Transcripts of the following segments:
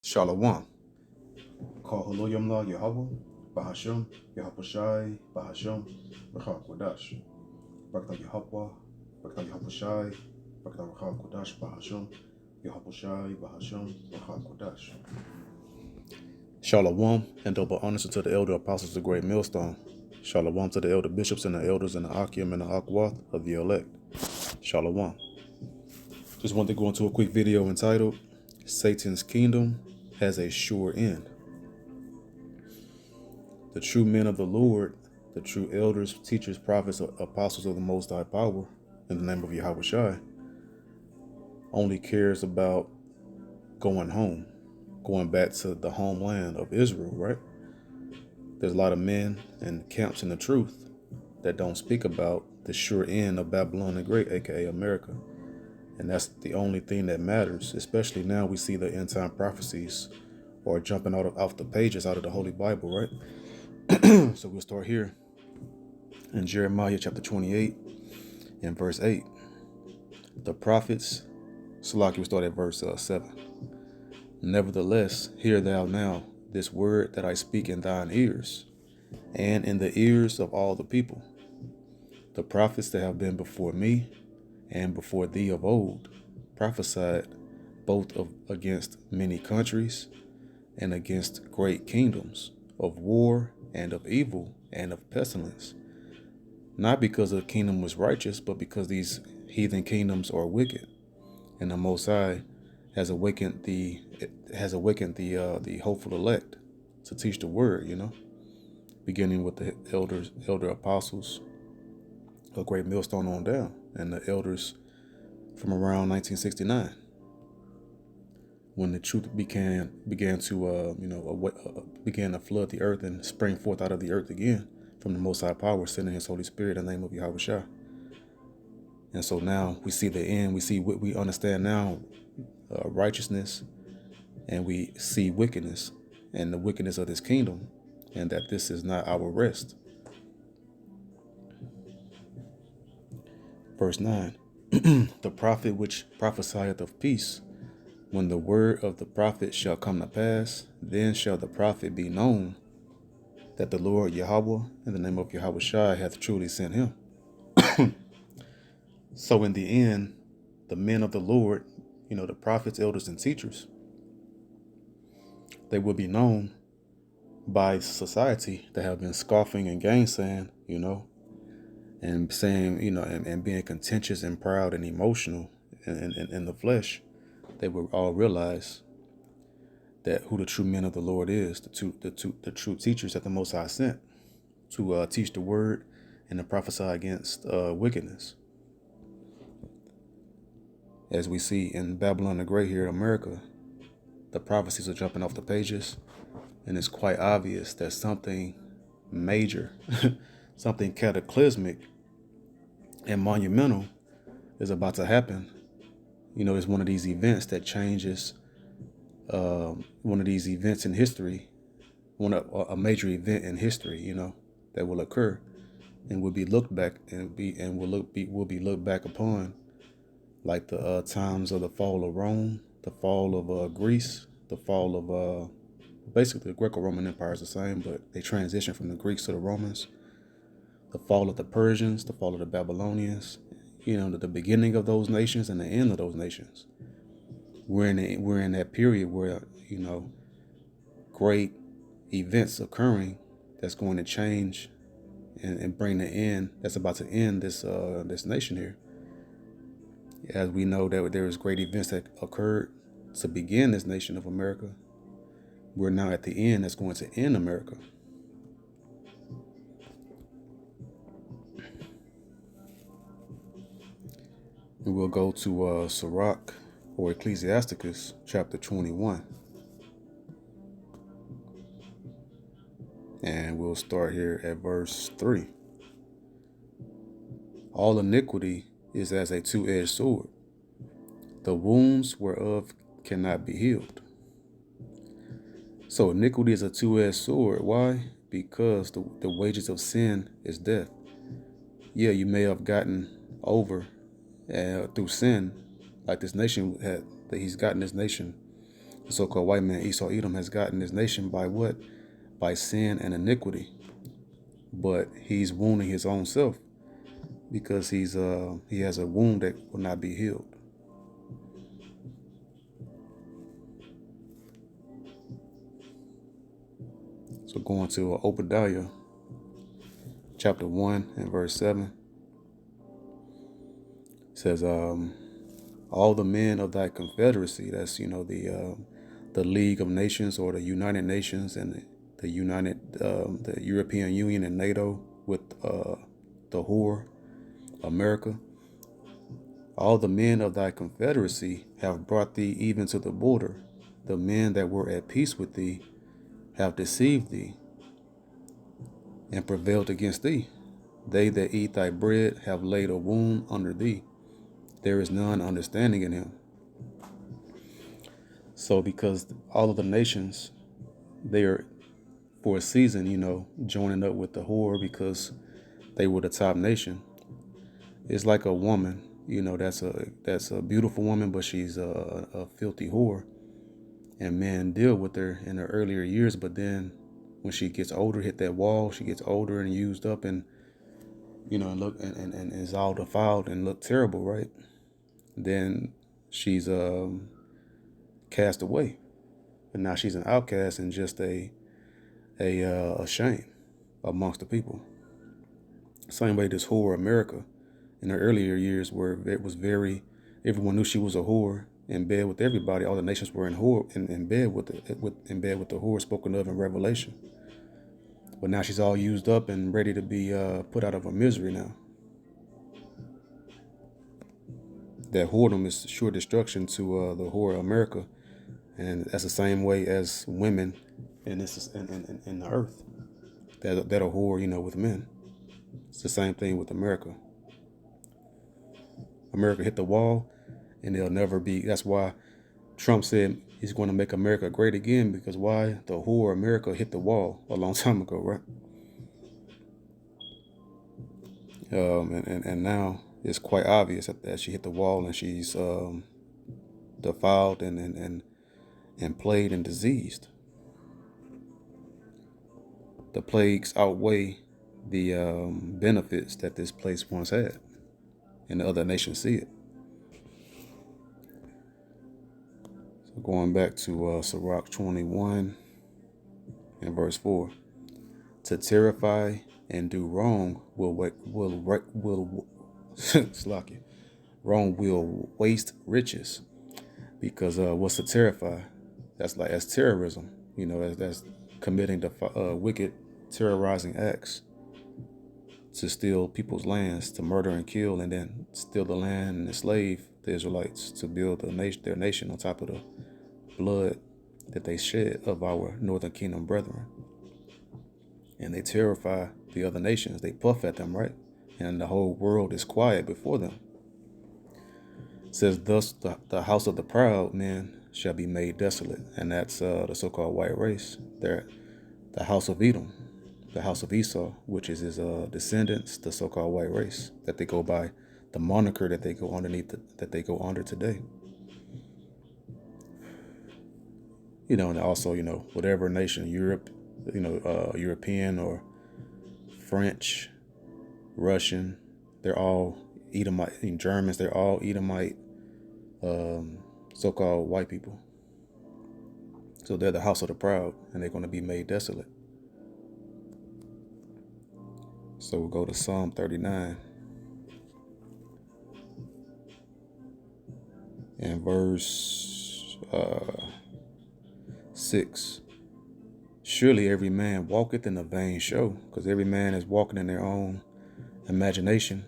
Shalom. Call Halo Yamla Yahweh, Bahasham, Yahapushai, Bahasham, Rachal Kodash. Bakta Yahweh, Bakta Yahapushai, Bakta Rachal Kodash, Bahasham, Yahapushai, Bahasham, Rachal Kodash. Shalom, and double honors to the elder apostles of the great millstone. Shalom to the elder bishops and the elders and the Akim and the Akwath of the elect. Shalom. Just wanted to go into a quick video entitled, Satan's Kingdom Has a Sure End. The true men of the Lord, the true elders, teachers, prophets, apostles of the Most High Power, in the name of Yahweh Shai, only cares about going home, going back to the homeland of Israel, right? There's a lot of men and camps in the truth that don't speak about the sure end of Babylon the Great, aka America. And that's the only thing that matters, especially now we see the end time prophecies are jumping off the pages out of the Holy Bible, right? So we'll start here in Jeremiah chapter 28 and verse 8. The prophets, Salaki will start at verse 7. Nevertheless, hear thou now this word that I speak in thine ears, and in the ears of all the people. The prophets that have been before me and before thee of old prophesied both against many countries and against great kingdoms, of war and of evil and of pestilence, not because the kingdom was righteous, but because these heathen kingdoms are wicked, and the Most High has awakened the hopeful elect to teach the word. Beginning with the elder apostles, a great millstone on down, and the elders from around 1969, when the truth began to flood the earth and spring forth out of the earth again from the Most High Power, sending His Holy Spirit in the name of Yahweh Shah. And so now we see the end. We understand now righteousness, and we see wickedness and the wickedness of this kingdom, and that this is not our rest. Verse 9. The prophet which prophesieth of peace, when the word of the prophet shall come to pass, then shall the prophet be known that the Lord Yahweh, in the name of Yahweh Shai, hath truly sent him. So in the end, the men of the Lord, the prophets, elders, and teachers, they will be known by society that have been scoffing and gainsaying, and saying, and being contentious and proud and emotional in the flesh. They will all realize that who the true men of the Lord is, the true teachers that the Most High sent to teach the word and to prophesy against wickedness. As we see in Babylon the Great here in America, the prophecies are jumping off the pages, and it's quite obvious that something major, something cataclysmic and monumental is about to happen. It's one of these events that changes, one of these events in history, a major event in history, that will occur and will be looked back and will be looked back upon like the times of the fall of Rome, the fall of Greece, the fall of basically the Greco-Roman Empire is the same, but they transitioned from the Greeks to the Romans. The fall of the Persians, the fall of the Babylonians, the beginning of those nations and the end of those nations. We're in that period where great events occurring that's going to change and bring the end. That's about to end this nation here. As we know that there was great events that occurred to begin this nation of America, we're now at the end that's going to end America. And we'll go to Sirach or Ecclesiasticus chapter 21. And we'll start here at verse 3. All iniquity is as a two-edged sword. The wounds whereof cannot be healed. So iniquity is a two-edged sword. Why? Because the wages of sin is death. Yeah, you may have gotten over through sin, like this nation had. That He's gotten this nation The so-called white man Esau Edom has gotten this nation by what? By sin and iniquity. But he's wounding his own self because he has a wound that will not be healed. So going to Obadiah chapter 1 and verse 7, it says, all the men of thy confederacy, that's, the League of Nations or the United Nations and the European Union and NATO with the whore, America. All the men of thy confederacy have brought thee even to the border. The men that were at peace with thee have deceived thee and prevailed against thee. They that eat thy bread have laid a wound under thee. There is none understanding in him. So because all of the nations, they are for a season, joining up with the whore because they were the top nation. It's like a woman, that's a beautiful woman, but she's a filthy whore. And men deal with her in her earlier years, but then when she gets older, hit that wall, she gets older and used up and, and look and is all defiled and look terrible, right? Then she's cast away. And now she's an outcast and just a shame amongst the people. Same way this whore America in her earlier years, where it was everyone knew she was a whore, in bed with everybody. All the nations were in bed with the whore spoken of in Revelation. But now she's all used up and ready to be put out of her misery now. That whoredom is sure destruction to the whore America, and that's the same way as women in the earth that are whore, with men. It's the same thing with America. America hit the wall, and they'll never be. That's why Trump said he's going to make America great again, because why? The whore America hit the wall a long time ago, right? And now it's quite obvious that she hit the wall and she's defiled and plagued and diseased. The plagues outweigh the benefits that this place once had, and the other nations see it. So going back to Sirach 21 and verse 4, to terrify and do wrong wrong will waste riches. Because what's to terrify? That's terrorism. That's committing the wicked, terrorizing acts to steal people's lands, to murder and kill, and then steal the land and enslave the Israelites to build their nation on top of the blood that they shed of our northern kingdom brethren. And they terrify the other nations. They puff at them, right? And the whole world is quiet before them. It says, thus the house of the proud men shall be made desolate. And that's the so-called white race. They're the house of Edom, the house of Esau, which is his descendants, the so-called white race, that they go by, the moniker that they go underneath, that they go under today. And also, whatever nation, Europe, European or French, Russian, they're all Edomite. Germans, they're all Edomite, so-called white people. So they're the house of the proud, and they're going to be made desolate. So we'll go to Psalm 39 and verse 6. Surely every man walketh in a vain show, because every man is walking in their own imagination.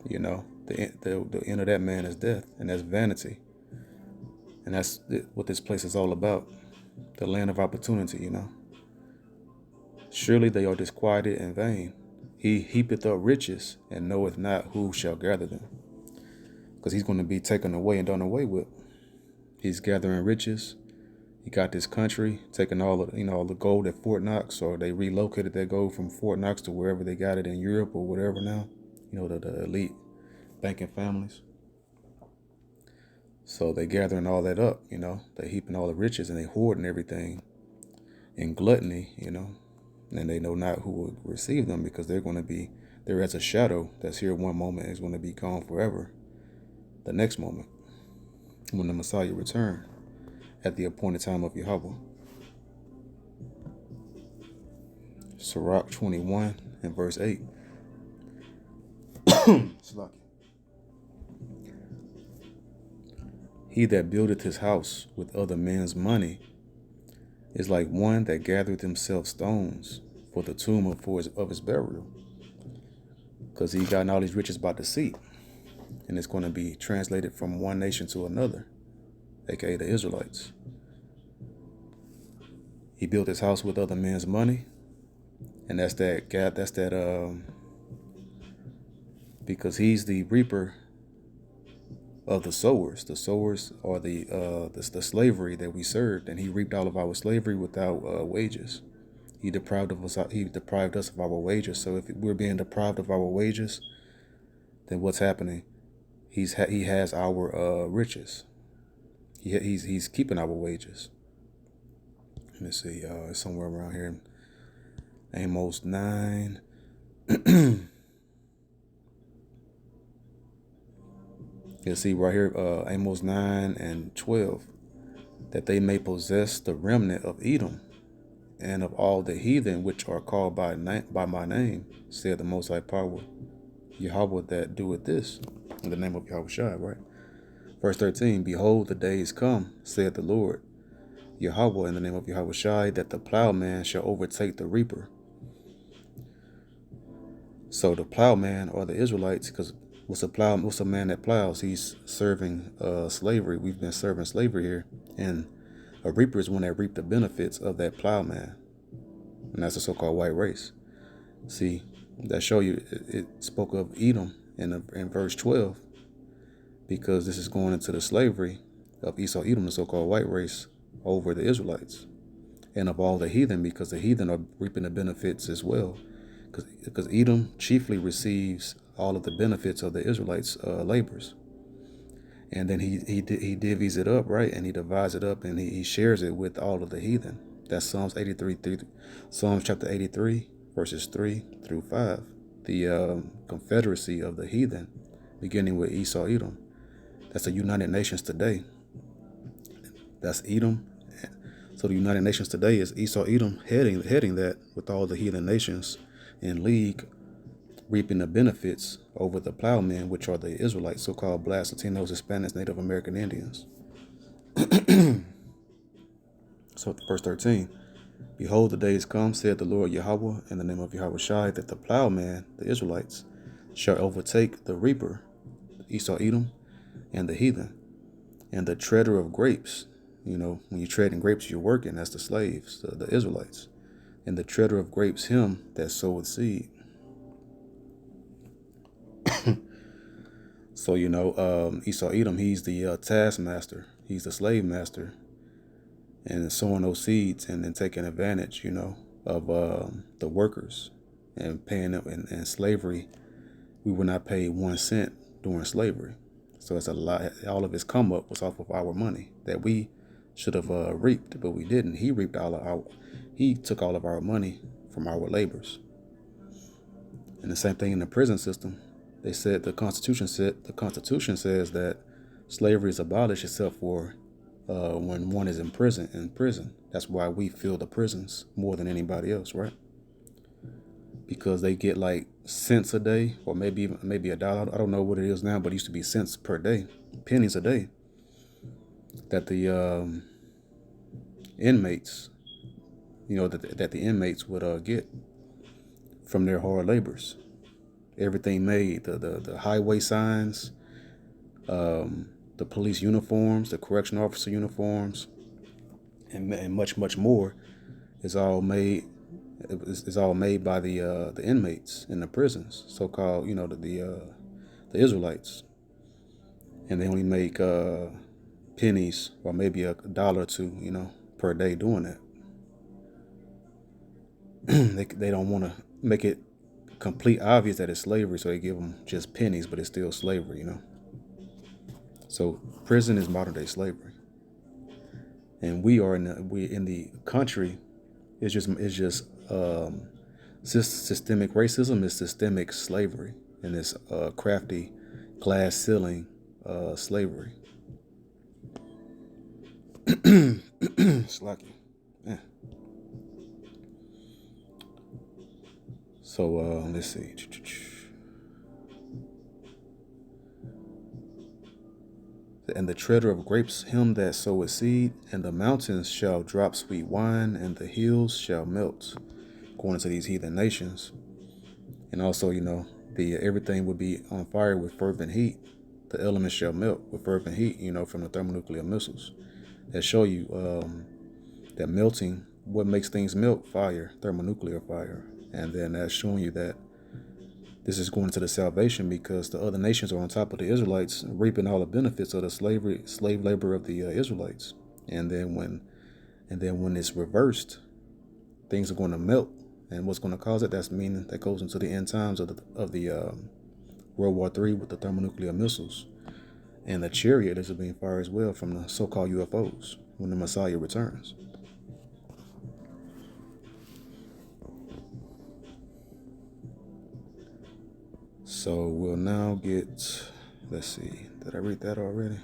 The end of that man is death, and that's vanity. And that's what this place is all about, the land of opportunity, Surely they are disquieted in vain. He heapeth up riches, and knoweth not who shall gather them. Because he's going to be taken away and done away with. He's gathering riches. He got this country, taking all the gold at Fort Knox, or they relocated that gold from Fort Knox to wherever they got it in Europe or whatever now. The elite banking families. So they gathering all that up, they heaping all the riches and they hoarding everything in gluttony, and they know not who will receive them because they're going to be there as a shadow that's here one moment is going to be gone forever the next moment when the Messiah return at the appointed time of Yahweh. Sirach 21 and verse 8. He that buildeth his house with other men's money is like one that gathereth himself stones for the tomb of his burial. Because he gotten all these riches by deceit. And it's going to be translated from one nation to another, aka the Israelites. He built his house with other men's money. And that's that because he's the reaper of the sowers. The sowers are the slavery that we served, and he reaped all of our slavery without wages. He deprived us of our wages. So if we're being deprived of our wages, then what's happening? He has our riches. He's keeping our wages. Let me see. It's somewhere around here. Amos 9. You'll see right here, Amos 9 and 12, that they may possess the remnant of Edom and of all the heathen which are called by my name, said the Most High Power, Yahweh that doeth this, in the name of Yahushua, right? Verse 13, behold, the days come, saith the Lord, Yahweh, in the name of Yahushua, that the plowman shall overtake the reaper. So the plowman or the Israelites, because what's a man that plows? He's serving slavery. We've been serving slavery here. And a reaper is one that reaped the benefits of that plowman. And that's the so-called white race. See, that show you it spoke of Edom in verse 12, because this is going into the slavery of Esau Edom, the so-called white race, over the Israelites. And of all the heathen, because the heathen are reaping the benefits as well. Because Edom chiefly receives all of the benefits of the Israelites' labors. And then he divvies it up, right? And he divides it up and he shares it with all of the heathen. That's Psalms chapter 83, verses 3 through 5. The confederacy of the heathen, beginning with Esau Edom. That's the United Nations today. That's Edom. So the United Nations today is Esau Edom heading that with all the heathen nations in league, reaping the benefits over the plowmen, which are the Israelites, so-called blacks, Latinos, Hispanics, Native American Indians. So verse 13, behold, the days come, said the Lord Yahweh, in the name of Yahushua, that the plowman, the Israelites, shall overtake the reaper, Esau Edom, and the heathen, and the treader of grapes. When you're trading grapes, you're working. That's the slaves, the Israelites. And the treader of grapes, him that soweth seed. So, Esau Edom, he's the taskmaster. He's the slave master. And sowing those seeds and then taking advantage, of the workers and paying them in slavery. We were not paid 1 cent during slavery. So it's a lot. All of his come up was off of our money that we should have reaped, but we didn't. He reaped he took all of our money from our labors. And the same thing in the prison system. They said the Constitution says that slavery is abolished except for when one is in prison. That's why we fill the prisons more than anybody else, right? Because they get like cents a day, or maybe $1. I don't know what it is now, but it used to be cents per day, pennies a day, that the inmates, that the inmates would get from their hard labors. Everything made, the highway signs, the police uniforms, the correctional officer uniforms, and much, much more is all made. It's all made by the inmates in the prisons, so-called, the Israelites, and they only make pennies or maybe $1 or $2, per day doing that. They don't want to make it complete obvious that it's slavery, so they give them just pennies, but it's still slavery, So prison is modern day slavery, and we in the country. It's just systemic racism is systemic slavery, and it's crafty glass ceiling slavery. Slacky. Yeah. So let's see. And the treader of grapes, him that soweth seed, and the mountains shall drop sweet wine, and the hills shall melt, according to these heathen nations. And also, the everything would be on fire with fervent heat. The elements shall melt with fervent heat, from the thermonuclear missiles that show you that melting, what makes things melt? Fire, thermonuclear fire. And then that's showing you that this is going to the salvation because the other nations are on top of the Israelites, reaping all the benefits of the slave labor of the Israelites. And then when it's reversed, things are going to melt. And what's going to cause it? That's meaning that goes into the end times of the World War III with the thermonuclear missiles. And the chariot is being fired as well from the so-called UFOs when the Messiah returns. So we'll now get, let's see, did I read that already?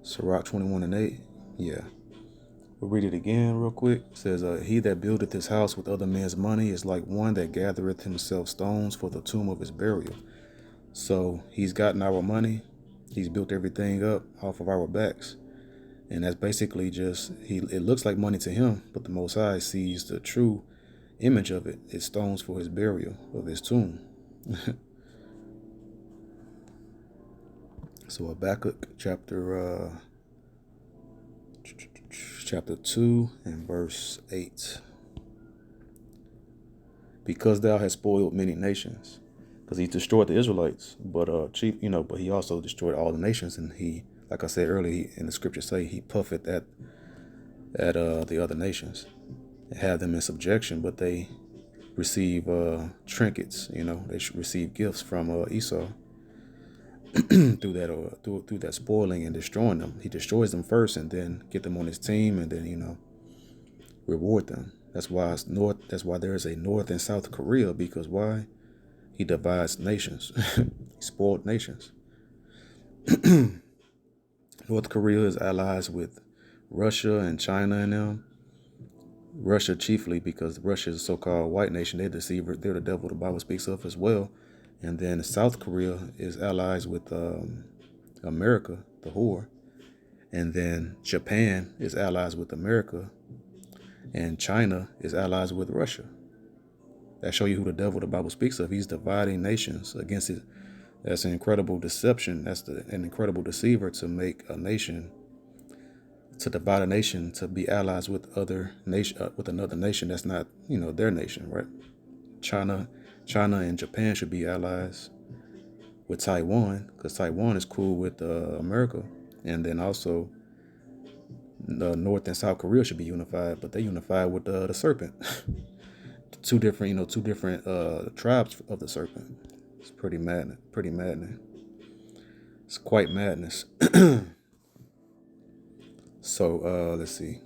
Sirach 21:8. Yeah. We'll read it again real quick. It says, he that buildeth his house with other men's money is like one that gathereth himself stones for the tomb of his burial. So he's gotten our money. He's built everything up off of our backs. And that's basically just, it looks like money to him, but the Most High sees the true image of it. It's stones for his burial of his tomb. So Habakkuk chapter 2 and verse 8. Because thou hast spoiled many nations, because he destroyed the Israelites, but but he also destroyed all the nations, and he, like I said earlier, in the scriptures say he puffeth at the other nations, and have them in subjection, but they receive trinkets, they should receive gifts from Esau. through that spoiling and destroying them. He destroys them first and then get them on his team and then reward them. That's why there is a North and South Korea, because why? He divides nations. He spoiled nations. North Korea is allies with Russia and China and them. Russia chiefly because Russia is a so-called white nation. They're deceiver. They're the devil the Bible speaks of as well. And then South Korea is allies with America, the whore. And then Japan is allies with America. And China is allies with Russia. That show you who the devil the Bible speaks of. He's dividing nations against it. That's an incredible deception. That's an incredible deceiver to make a nation, to divide a nation, to be allies with with another nation that's not, their nation, right? China and Japan should be allies with Taiwan, because Taiwan is cool with America. And then also North and South Korea should be unified, but they unified with the serpent. two different tribes of the serpent. It's pretty maddening. It's quite madness. So let's see.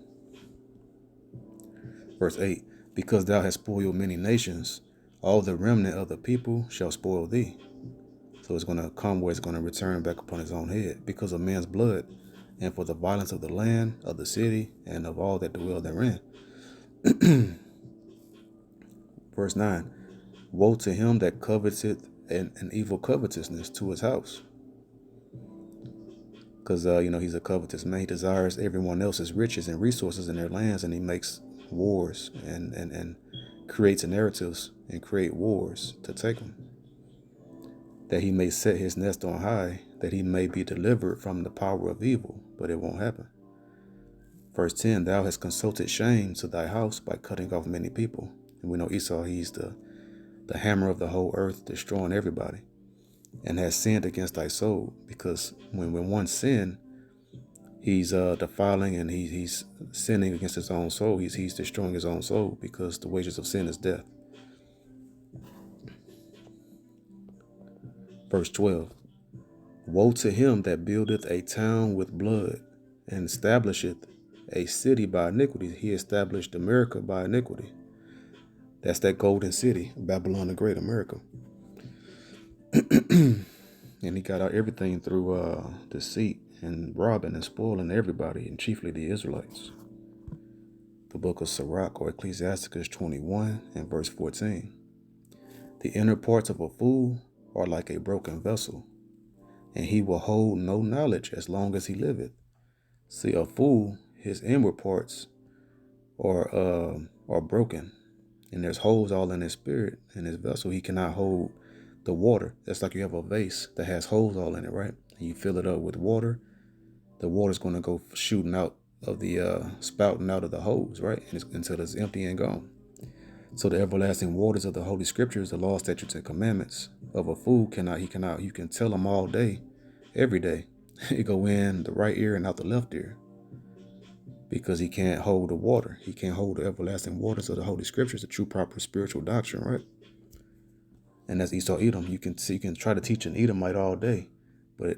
Verse 8, because thou hast spoiled many nations, all the remnant of the people shall spoil thee. So it's going to come where it's going to return back upon his own head because of man's blood, and for the violence of the land, of the city, and of all that dwell therein. Verse 9, woe to him that coveteth an evil covetousness to his house. Because, he's a covetous man. He desires everyone else's riches and resources in their lands, and he makes wars and creates narratives and create wars to take them. That he may set his nest on high, that he may be delivered from the power of evil, but it won't happen. Verse 10, thou hast consulted shame to thy house by cutting off many people. And we know Esau, he's the hammer of the whole earth, destroying everybody, and has sinned against thy soul, because when one sin, he's defiling and he's sinning against his own soul. He's destroying his own soul, because the wages of sin is death. Verse 12, Woe to him that buildeth a town with blood, and establisheth a city by iniquity. He established America by iniquity. That's that golden city, Babylon the Great, America. And he got out everything through deceit and robbing and spoiling everybody, and chiefly the Israelites. The book of Sirach, or Ecclesiasticus 21 and verse 14. The inner parts of a fool are like a broken vessel, and he will hold no knowledge as long as he liveth. See, a fool, his inward parts are broken, and there's holes all in his spirit, in his vessel. He cannot hold the water. That's like you have a vase that has holes all in it, right? And you fill it up with water. The water's going to go shooting out of the spouting out of the hose, right? Until it's empty and gone. So the everlasting waters of the Holy Scriptures, the law, statutes, and commandments of a fool you can tell them all day, every day. It go in the right ear and out the left ear, because he can't hold the water. He can't hold the everlasting waters of the Holy Scriptures, the true proper spiritual doctrine, right? And that's Esau Edom. You can try to teach an Edomite all day, but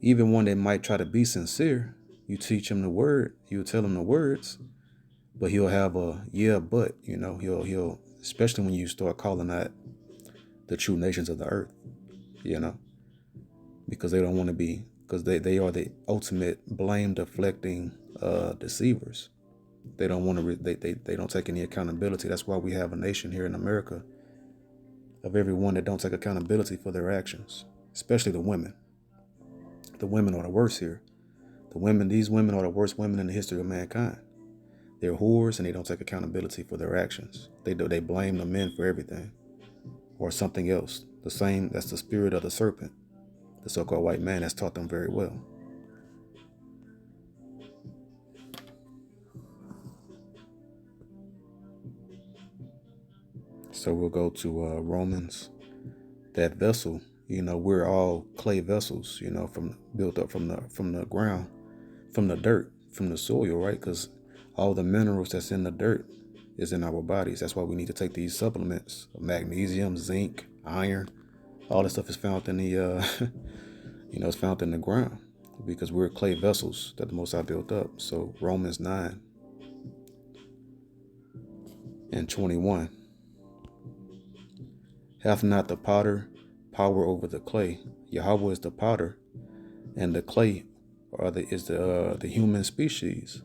even one that might try to be sincere, you teach him the word, you tell him the words, but he'll have a but, he'll especially when you start calling that the true nations of the earth, because they don't want to be, because they are the ultimate blame deflecting deceivers. They don't want to, they don't take any accountability. That's why we have a nation here in America of everyone that don't take accountability for their actions, especially the women. The women are the worst here. These women are the worst women in the history of mankind. They're whores, and they don't take accountability for their actions. They blame the men for everything or something else. That's the spirit of the serpent, the so-called white man, has taught them very well. So we'll go to Romans. That vessel, we're all clay vessels, built up from the ground, from the dirt, from the soil, right? Because all the minerals that's in the dirt is in our bodies. That's why we need to take these supplements: magnesium, zinc, iron. All this stuff is found in the, it's found in the ground, because we're clay vessels that the Most High built up. So Romans 9 and 21. Hath not the potter power over the clay? Yahweh is the potter, and the clay is the human species.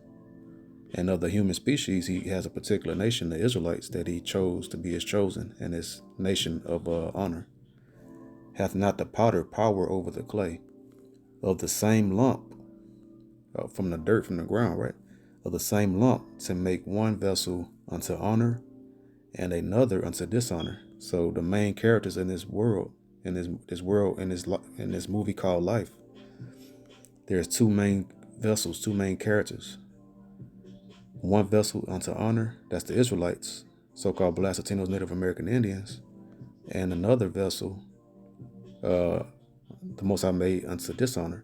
And of the human species, he has a particular nation, the Israelites, that he chose to be his chosen and his nation of honor. Hath not the potter power over the clay? Of the same lump, from the dirt, from the ground, right? Of the same lump, to make one vessel unto honor and another unto dishonor. So the main characters in this world, in this movie called life, there's two main vessels, two main characters. One vessel unto honor, that's the Israelites, so-called Black Latinos, Native American Indians, and another vessel, the Most High made unto dishonor.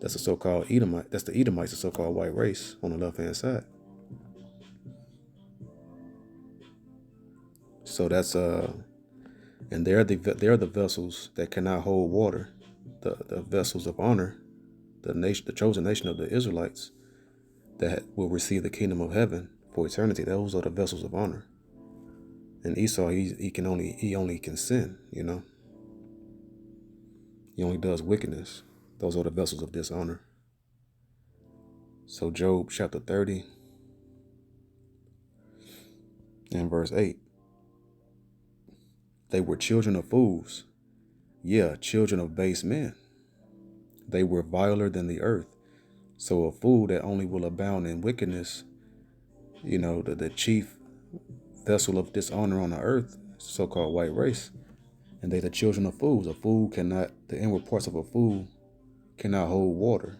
That's the so-called Edomite. That's the Edomites, the so-called white race on the left-hand side. So that's and they're the vessels that cannot hold water, the vessels of honor, the chosen nation of the Israelites that will receive the kingdom of heaven for eternity. Those are the vessels of honor. And Esau, he only can sin, He only does wickedness. Those are the vessels of dishonor. So Job chapter 30 and verse 8. They were children of fools, children of base men. They were viler than the earth. So a fool that only will abound in wickedness, the chief vessel of dishonor on the earth, so-called white race, and they the children of fools. A fool cannot, the inward parts of a fool cannot hold water,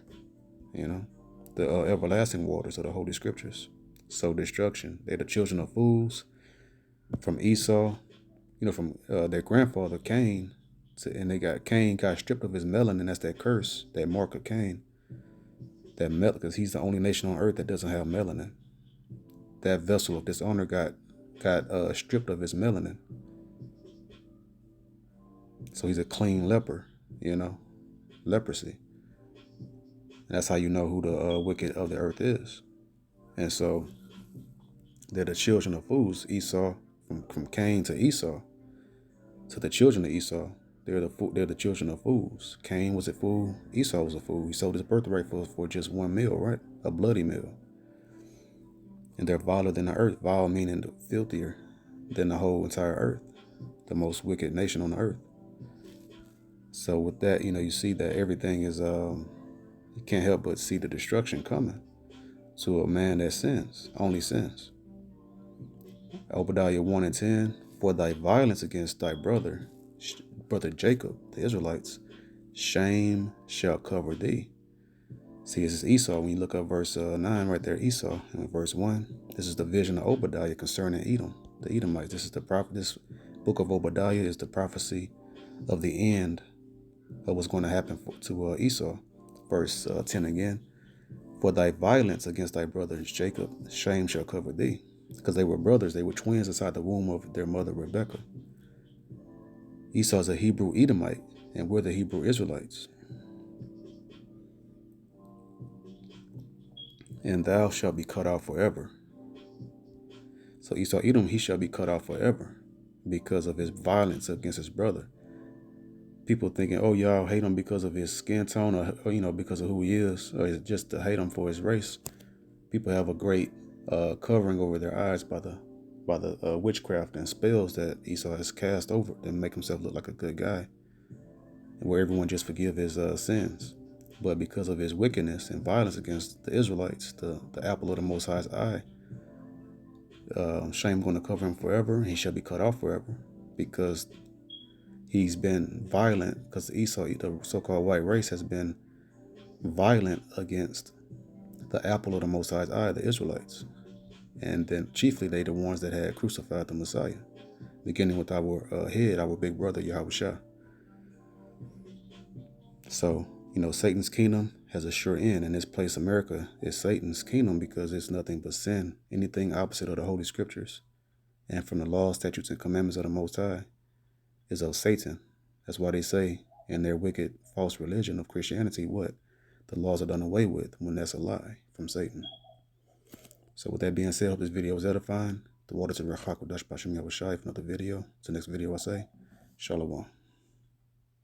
the everlasting waters of the Holy Scriptures. So destruction. They're the children of fools from Esau, from their grandfather Cain, and Cain got stripped of his melanin. That's that curse, that mark of Cain. Because he's the only nation on earth that doesn't have melanin. That vessel of dishonor got stripped of his melanin. So he's a clean leper, leprosy. And that's how you know who the wicked of the earth is. And so they're the children of fools. Esau, from Cain to Esau, to the children of Esau, they're the children of fools. Cain was a fool. Esau was a fool. He sold his birthright for just one meal, right? A bloody meal. And they're viler than the earth. Vile meaning filthier than the whole entire earth, the most wicked nation on the earth. So with that, you see that everything is, you can't help but see the destruction coming to a man that sins, only sins. Obadiah 1 and 10, for thy violence against thy brother Jacob, the Israelites, shame shall cover thee. See, this is Esau. When you look up verse 9 right there, Esau, and verse 1, this is the vision of Obadiah concerning Edom, the Edomites. This is the prophet. This book of Obadiah is the prophecy of the end of what's going to happen to Esau. Verse 10 again, for thy violence against thy brother Jacob, shame shall cover thee. Because they were brothers, they were twins inside the womb of their mother Rebekah. Esau's a Hebrew Edomite, and we're the Hebrew Israelites. And thou shalt be cut off forever. So Esau Edom, he shall be cut off forever because of his violence against his brother. People thinking, oh, y'all hate him because of his skin tone or because of who he is, or just to hate him for his race. People have a great covering over their eyes by the witchcraft and spells that Esau has cast over to make himself look like a good guy, and where everyone just forgive his sins. But because of his wickedness and violence against the Israelites, the apple of the Most High's eye, shame going to cover him forever, and he shall be cut off forever, because he's been violent, because Esau, the so-called white race, has been violent against the apple of the Most High's eye, the Israelites. And then chiefly they the ones that had crucified the Messiah, beginning with our head, our big brother, Yahushua. So, Satan's kingdom has a sure end, and this place, America, is Satan's kingdom because it's nothing but sin, anything opposite of the Holy Scriptures. And from the laws, statutes, and commandments of the Most High is of Satan. That's why they say in their wicked false religion of Christianity, what? The laws are done away with, when that's a lie from Satan. So with that being said, I hope this video was edifying. The waters of Rachak Dash Bashim Yahushai for another video. Till next video I say, Shalom.